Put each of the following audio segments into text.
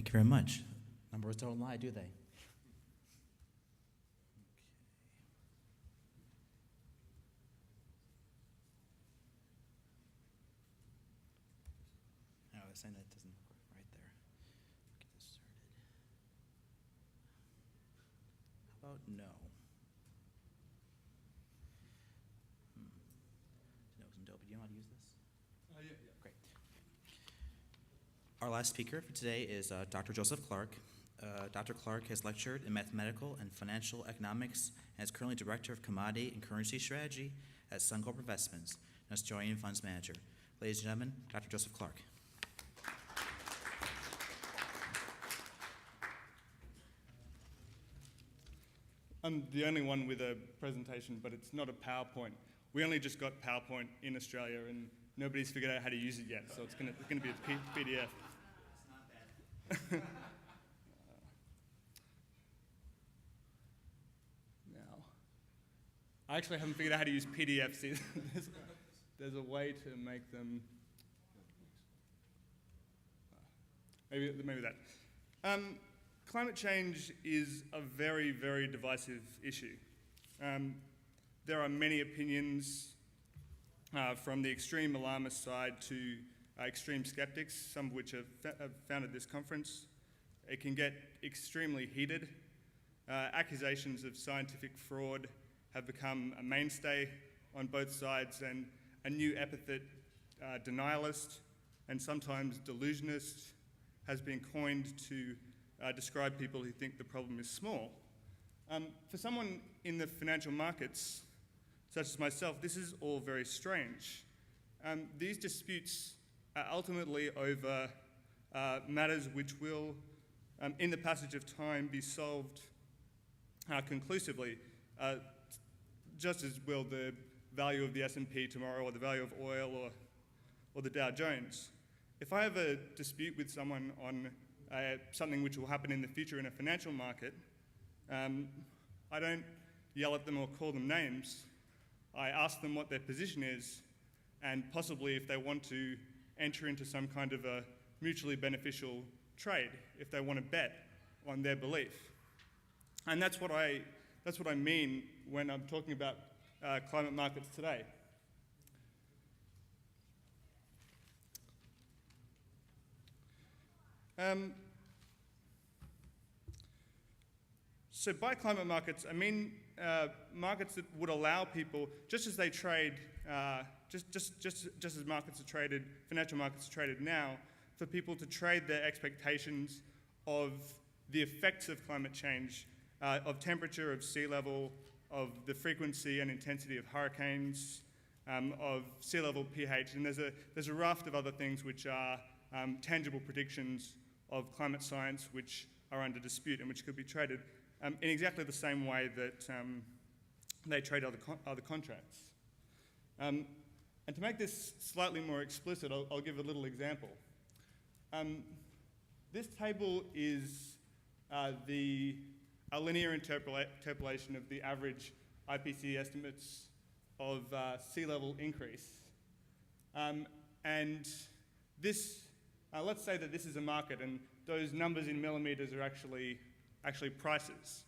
Thank you very much. Numbers don't lie, do they? No, it's saying that doesn't work right there. Get this started. How about no? No's and dope. Do you know how to use this? Yeah. Great. Our last speaker for today is Dr. Joseph Clark. Dr. Clark has lectured in mathematical and financial economics and is currently Director of Commodity and Currency Strategy at Suncorp Investments and Australian Funds Manager. Ladies and gentlemen, Dr. Joseph Clark. I'm the only one with a presentation, but it's not a PowerPoint. We only just got PowerPoint in Australia, and nobody's figured out how to use it yet, so it's going to be a PDF. It's not bad. Now, I actually haven't figured out how to use PDFs either. There's a way to make them. Maybe that. Climate change is a very, very divisive issue. There are many opinions from the extreme alarmist side to extreme skeptics, some of which have founded this conference. It can get extremely heated. Accusations of scientific fraud have become a mainstay on both sides, and a new epithet, denialist and sometimes delusionist, has been coined to describe people who think the problem is small. For someone in the financial markets, such as myself, this is all very strange. These disputes are ultimately over matters which will, in the passage of time, be solved conclusively, just as will the value of the S&P tomorrow, or the value of oil, or the Dow Jones. If I have a dispute with someone on something which will happen in the future in a financial market, I don't yell at them or call them names. I ask them what their position is, and possibly if they want to enter into some kind of a mutually beneficial trade, if they want to bet on their belief. And that's what I mean when I'm talking about climate markets today. So by climate markets, I mean markets that would allow people, just as they trade, just as markets are traded, financial markets are traded now, for people to trade their expectations of the effects of climate change, of temperature, of sea level, of the frequency and intensity of hurricanes, of sea level pH, and there's a raft of other things which are tangible predictions of climate science which are under dispute and which could be traded in exactly the same way that they trade other contracts. And to make this slightly more explicit, I'll give a little example. This table is a linear interpolation of the average IPCC estimates of sea level increase. And this, let's say that this is a market, and those numbers in millimeters are actually prices.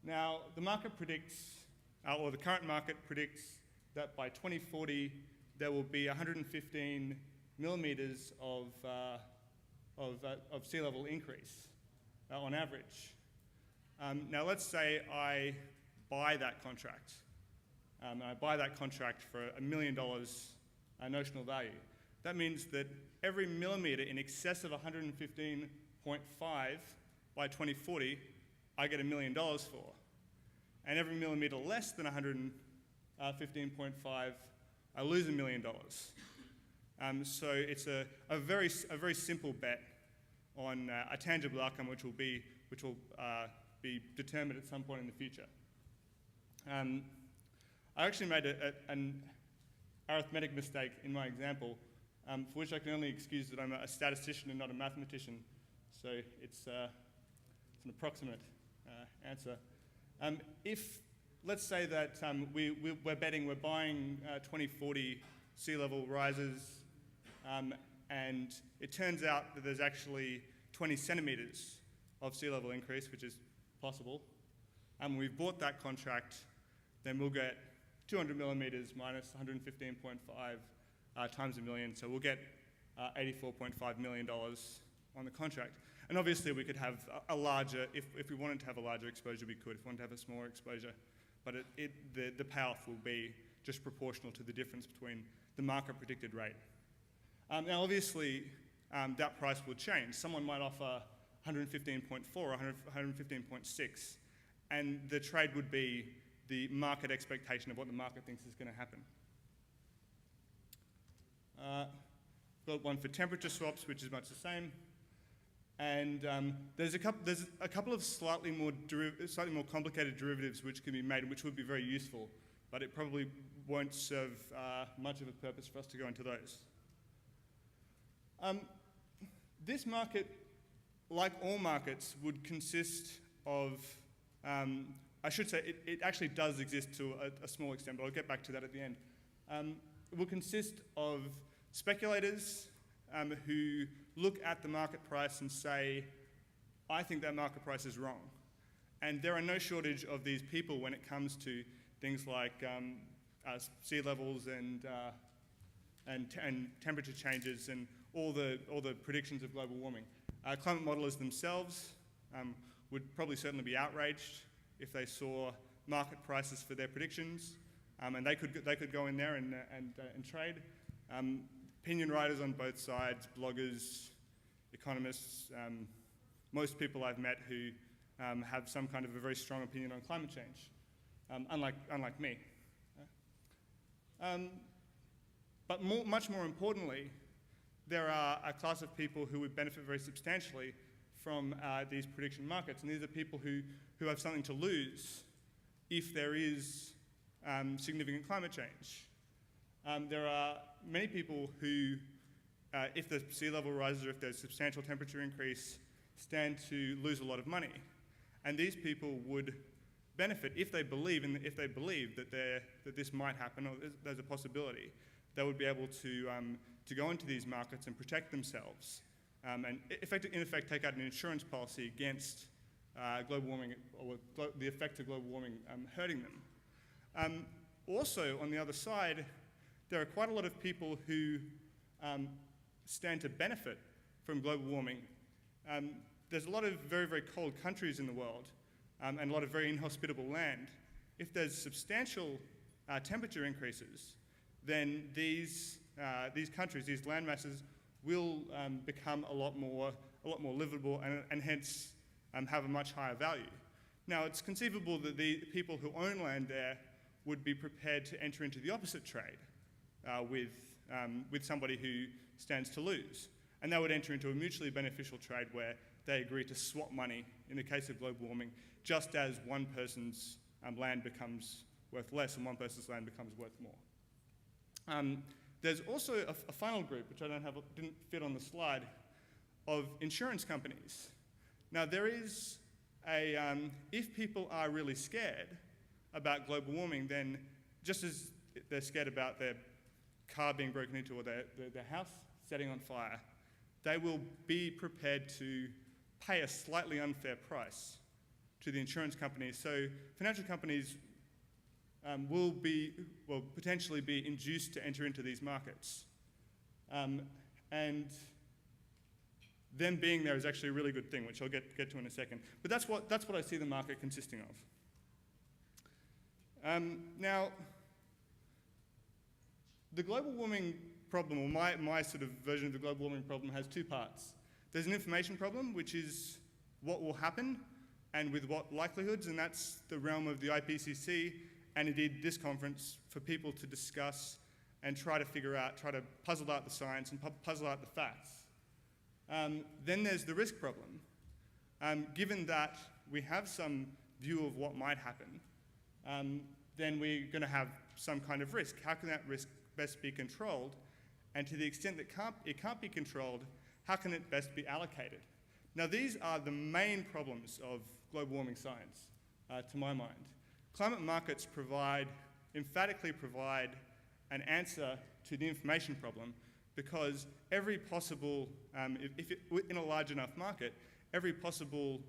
Now, the market predicts, or the current market predicts, that by 2040 there will be 115 millimeters of sea level increase on average. Now, let's say I buy that contract. I buy that contract for $1 million notional value. That means that every millimeter in excess of 115.5 by 2040, I get $1 million for. And every millimeter less than 115.5, I lose $1 million. So it's a very simple bet on a tangible outcome which will be determined at some point in the future. I actually made an arithmetic mistake in my example, for which I can only excuse that I'm a statistician and not a mathematician. So it's an approximate answer. If, let's say that we're buying 2040 sea level rises, and it turns out that there's actually 20 centimetres of sea level increase, which is possible, and we've bought that contract, then we'll get 200 millimetres minus 115.5 times a million, so we'll get $84.5 million on the contract. And obviously we could have a larger, if we wanted to have a larger exposure, we could. If we wanted to have a smaller exposure, but the payoff will be just proportional to the difference between the market predicted rate. Now obviously that price will change. Someone might offer 115.4 or 115.6, and the trade would be the market expectation of what the market thinks is going to happen. Got one for temperature swaps, which is much the same. And there's a couple of slightly more complicated derivatives which can be made, which would be very useful, but it probably won't serve much of a purpose for us to go into those. This market, like all markets, would consist of, I should say it actually does exist to a small extent, but I'll get back to that at the end. It will consist of speculators who look at the market price and say, I think that market price is wrong. And there are no shortage of these people when it comes to things like sea levels and temperature changes and all the predictions of global warming. Climate modelers themselves would probably certainly be outraged if they saw market prices for their predictions, and they could go in there and trade. Opinion writers on both sides, bloggers, economists, most people I've met who have some kind of a very strong opinion on climate change, unlike me. But much more importantly, there are a class of people who would benefit very substantially from these prediction markets, and these are people who have something to lose if there is significant climate change. There are many people who, if the sea level rises or if there's substantial temperature increase, stand to lose a lot of money. And these people would benefit if they believe that this might happen or there's a possibility. They would be able to go into these markets and protect themselves and in effect take out an insurance policy against global warming or the effects of global warming hurting them. Also, on the other side, there are quite a lot of people who stand to benefit from global warming. There's a lot of very, very cold countries in the world and a lot of very inhospitable land. If there's substantial temperature increases, then these countries, these land masses, will become a lot more livable and hence have a much higher value. Now, it's conceivable that the people who own land there would be prepared to enter into the opposite trade with somebody who stands to lose. And they would enter into a mutually beneficial trade where they agree to swap money in the case of global warming, just as one person's land becomes worth less and one person's land becomes worth more. There's also a final group, which didn't fit on the slide, of insurance companies. Now there is if people are really scared about global warming, then just as they're scared about their car being broken into or their house setting on fire, they will be prepared to pay a slightly unfair price to the insurance companies. So financial companies will potentially be induced to enter into these markets. And them being there is actually a really good thing, which I'll get to in a second. But that's what I see the market consisting of. Now, the global warming problem, or my sort of version of the global warming problem, has two parts. There's an information problem, which is what will happen and with what likelihoods, and that's the realm of the IPCC and indeed this conference for people to discuss and try to puzzle out the science and puzzle out the facts. Then there's the risk problem. Given that we have some view of what might happen, then we're going to have some kind of risk. How can that risk best be controlled? And to the extent that it can't be controlled, how can it best be allocated? Now these are the main problems of global warming science, to my mind. Climate markets emphatically provide an answer to the information problem, because every possible, in a large enough market, every possible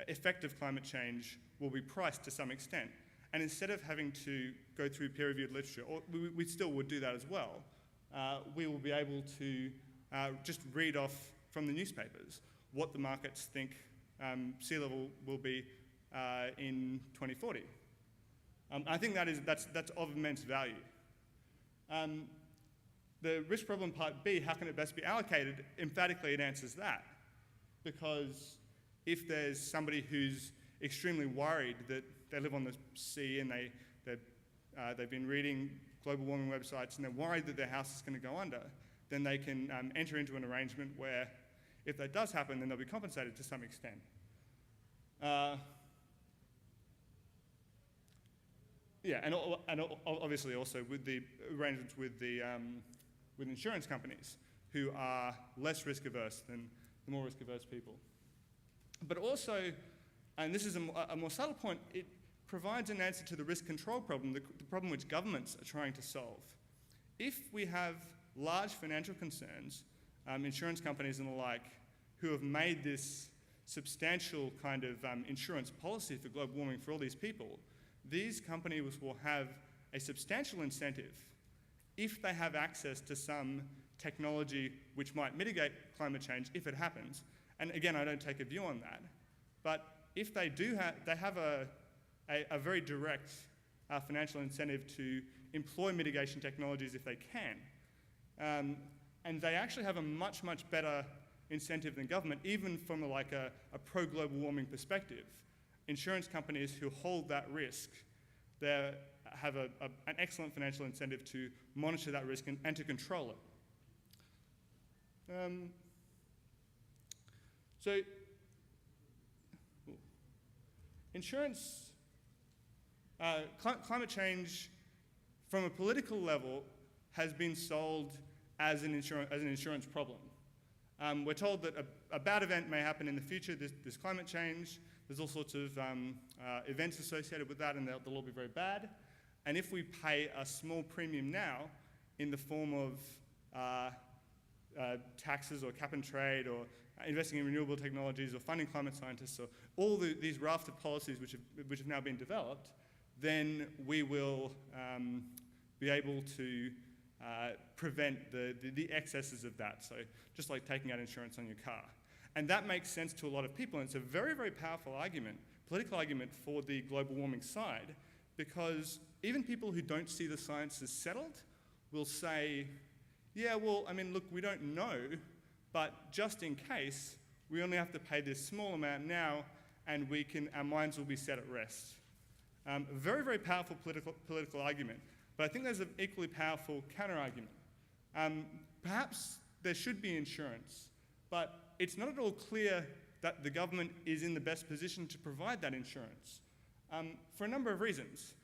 effect of climate change will be priced to some extent. And instead of having to go through peer-reviewed literature, or we still would do that as well, we will be able to just read off from the newspapers what the markets think sea level will be in 2040. I think that's of immense value. The risk problem part B, how can it best be allocated? Emphatically, it answers that. Because if there's somebody who's extremely worried that they live on the sea and they've been reading global warming websites and they're worried that their house is going to go under, then they can enter into an arrangement where if that does happen, then they'll be compensated to some extent. Yeah, and obviously also with the arrangements with insurance companies who are less risk averse than the more risk averse people. But also, and this is a more subtle point, it provides an answer to the risk control problem, the problem which governments are trying to solve. If we have large financial concerns, insurance companies and the like, who have made this substantial kind of insurance policy for global warming for all these people, these companies will have a substantial incentive if they have access to some technology which might mitigate climate change if it happens. And again, I don't take a view on that. But if they do they have a very direct financial incentive to employ mitigation technologies if they can. And they actually have a much, much better incentive than government, even from a pro-global warming perspective. Insurance companies who hold that risk, they have an excellent financial incentive to monitor that risk and to control it. So, insurance, climate change, from a political level, has been sold as an insurance problem. We're told that a bad event may happen in the future. There's climate change. There's all sorts of events associated with that, and they'll all be very bad. And if we pay a small premium now in the form of taxes or cap and trade or investing in renewable technologies or funding climate scientists or all these raft of policies which have now been developed, then we will be able to prevent the excesses of that. So just like taking out insurance on your car. And that makes sense to a lot of people, and it's a very, very powerful argument, political argument for the global warming side, because even people who don't see the science as settled will say, yeah, well, I mean, look, we don't know, but just in case, we only have to pay this small amount now, and our minds will be set at rest. Very, very powerful political argument, but I think there's an equally powerful counter-argument. Perhaps there should be insurance, but it's not at all clear that the government is in the best position to provide that insurance for a number of reasons.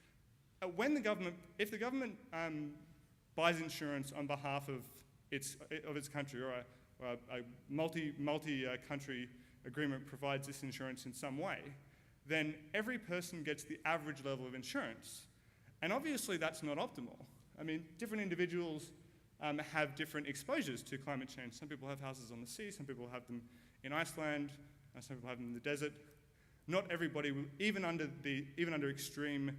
If the government buys insurance on behalf of its country, or a multi-country agreement provides this insurance in some way, then every person gets the average level of insurance. And obviously that's not optimal. I mean, different individuals have different exposures to climate change. Some people have houses on the sea, some people have them in Iceland, some people have them in the desert. Not everybody, even under extreme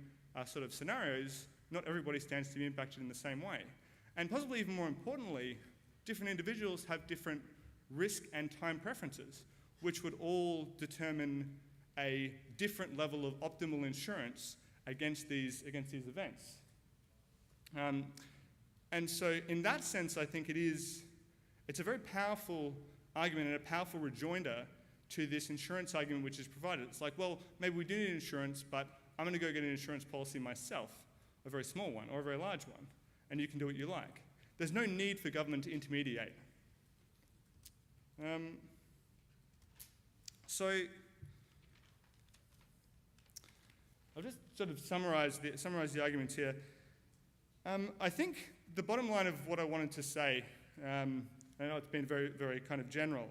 sort of scenarios, not everybody stands to be impacted in the same way. And possibly even more importantly, different individuals have different risk and time preferences, which would all determine a different level of optimal insurance against these events. And so in that sense, I think it's a very powerful argument and a powerful rejoinder to this insurance argument which is provided. It's like, well, maybe we do need insurance, but I'm going to go get an insurance policy myself, a very small one or a very large one, and you can do what you like. There's no need for government to intermediate. So I'll just sort of summarize the arguments here. I think the bottom line of what I wanted to say, I know it's been very, very kind of general,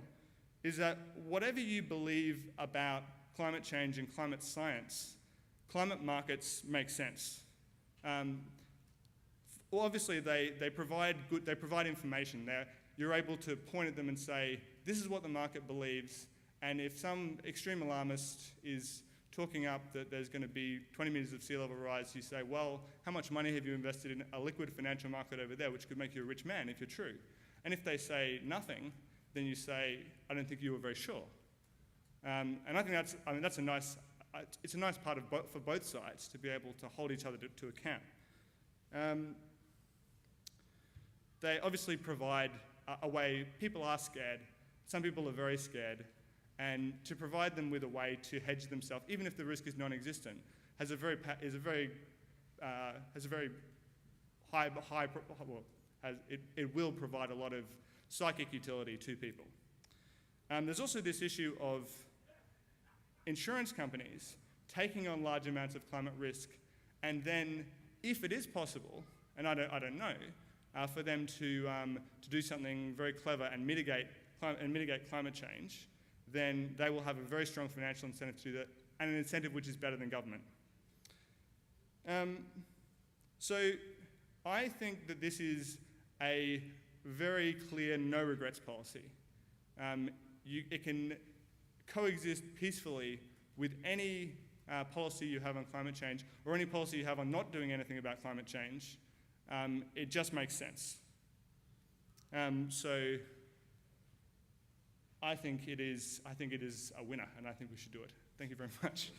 is that whatever you believe about climate change and climate science, climate markets make sense. well, obviously they provide information. You're able to point at them and say, this is what the market believes, and if some extreme alarmist is talking up that there's going to be 20 metres of sea level rise, you say, well, how much money have you invested in a liquid financial market over there, which could make you a rich man if you're true? And if they say nothing, then you say, I don't think you were very sure. And I think that's a nice part for both sides to be able to hold each other to account. They obviously provide a way. People are scared. Some people are very scared. And to provide them with a way to hedge themselves, even if the risk is non-existent, it will provide a lot of psychic utility to people. There's also this issue of insurance companies taking on large amounts of climate risk, and then, if it is possible, and I don't know, for them to do something very clever and mitigate climate change, then they will have a very strong financial incentive to do that, and an incentive which is better than government. So I think that this is a very clear no regrets policy. It can coexist peacefully with any policy you have on climate change, or any policy you have on not doing anything about climate change. It just makes sense. So I think it is a winner, and I think we should do it. Thank you very much.